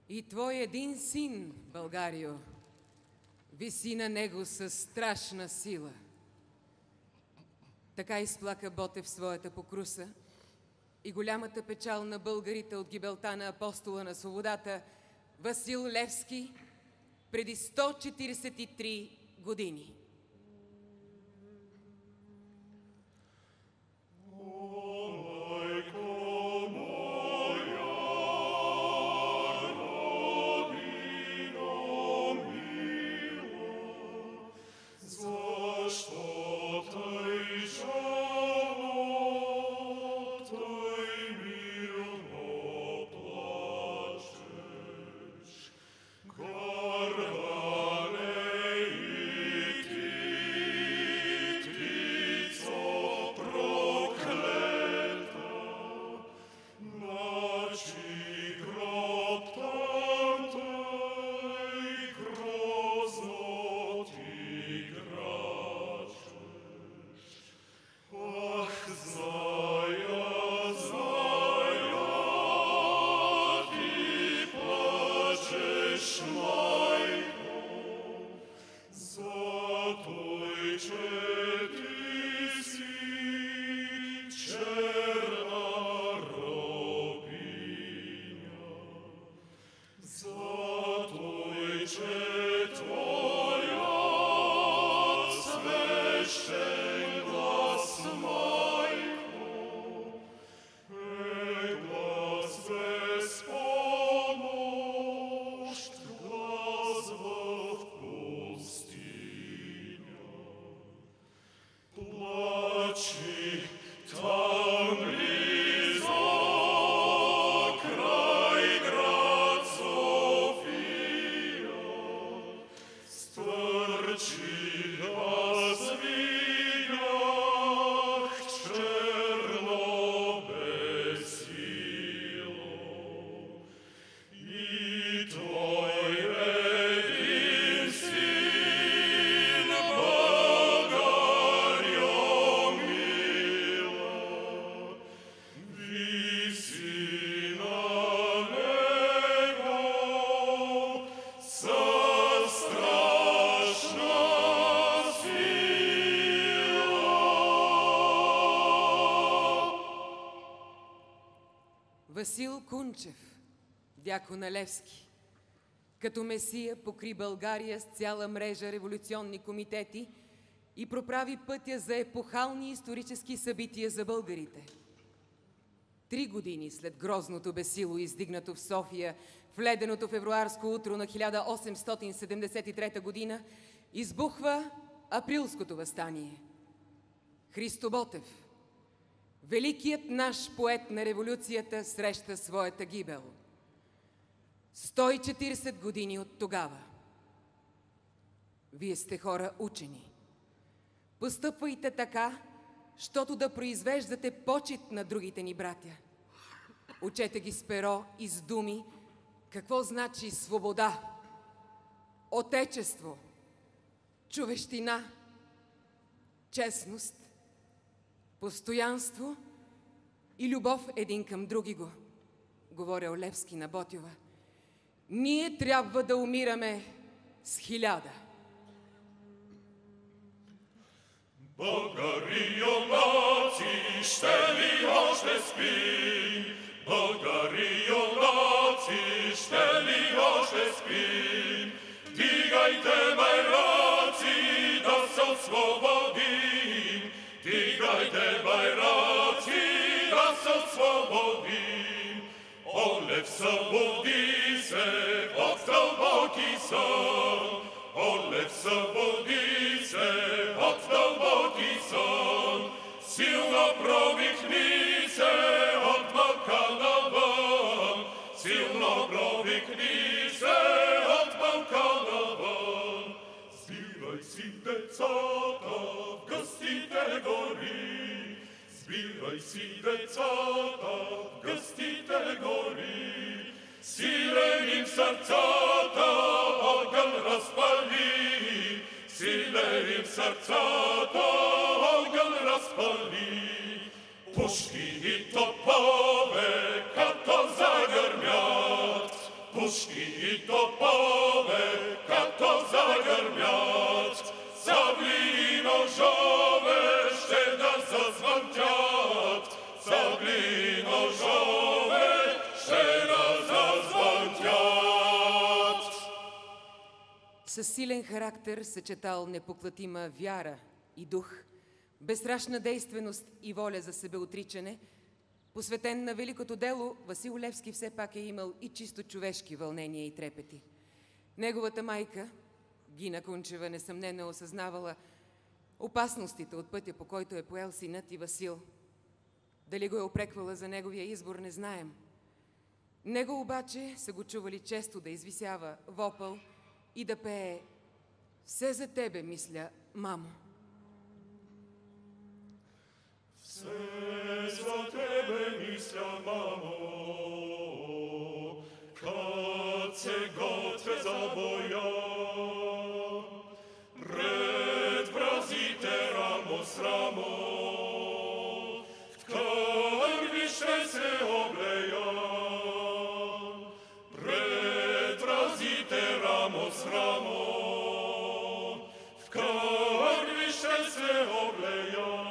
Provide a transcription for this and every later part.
И твой един син, Българио, виси на него със страшна сила. Така изплака Ботев своята покруса и голямата печал на българите от гибелта на апостола на свободата Васил Левски преди 143 години. Васил Кунчев, дякон на Левски, като месия покри България с цяла мрежа революционни комитети и проправи пътя за епохални исторически събития за българите. 3 години след грозното бесило, издигнато в София в леденото февруарско утро на 1873 година, избухва Априлското въстание. Христо Ботев, Великият наш поет на революцията среща своята гибел. 140 години от тогава. Вие сте хора учени. Постъпвайте така, щото да произвеждате почит на другите ни братя. Учете ги с перо и с думи какво значи свобода, отечество, човещина, честност, постоянство и любов един към други го, говорил Левски на Ботйова. Ние трябва да умираме с 1000. Българио наци, ще ли още спи? Българио наци, ще ли още спи? Дигайте байраци, да се освободим. Дигайте байраци, да се освободим. О, Лев, събуди се от дълбоки сън. О, Лев, събуди се от дълбоки сън. Силно провикни се от мъка навън. Силно провикни се от мъка навън. Сбирай си децата в гъстите гори. Сбирай си децата в гъстите гори. Силен им сърцата огън разпали. Силен им сърцата огън разпали. Пушки и топове като загърмят. Пушки и топове като загърмят. Сабли и ножове ще да зазвънтят. Сабли и ножове ще да зазвънтят. Със силен характер съчетал непоклатима вяра и дух, безстрашна действеност и воля за себеотричане, посветен на великото дело, Васил Левски все пак е имал и чисто човешки вълнения и трепети. Неговата майка, Гина Кунчева, несъмнено осъзнавала опасностите от пътя, по който е поел синът и Васил. Дали го е опреквала за неговия избор, не знаем. Него обаче са го чували често да извисява вопъл и да пее «Все за тебе, мисля, мамо». Все за тебе мисля, мамо, kad se готвя за боя. Пред вразите рамо с рамо, в кърви ще се облея. Пред вразите рамо с рамо, в кърви ще се облея.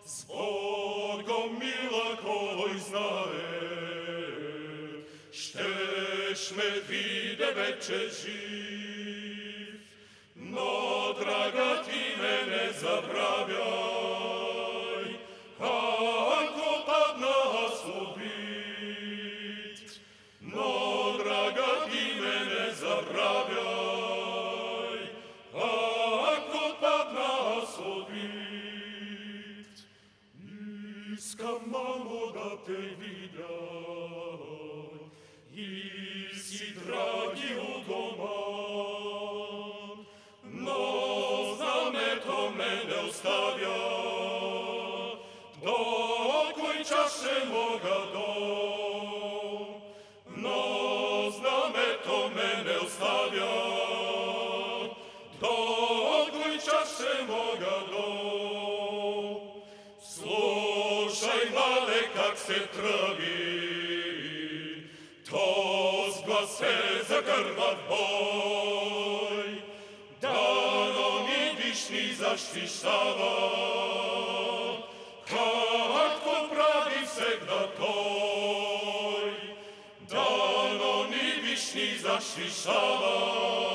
С Богом, мила, кой знае, щеш ме виде вече жив. Но, драга, ти ме не забравяй, ако падна аз убит. Но, драга, ти ме не забравяй, ако падна аз убит. Искам, мамо, да те видя и си драги у дома, но знамето ме не оставя. До кой час ще мога но знамето ме не оставя. До кой час ще мога Слушай, мале, как се тръби, то с глас се загърва в бой. Дано ни вишни защищава, както прави всегда той. Дано ни вишни защищава,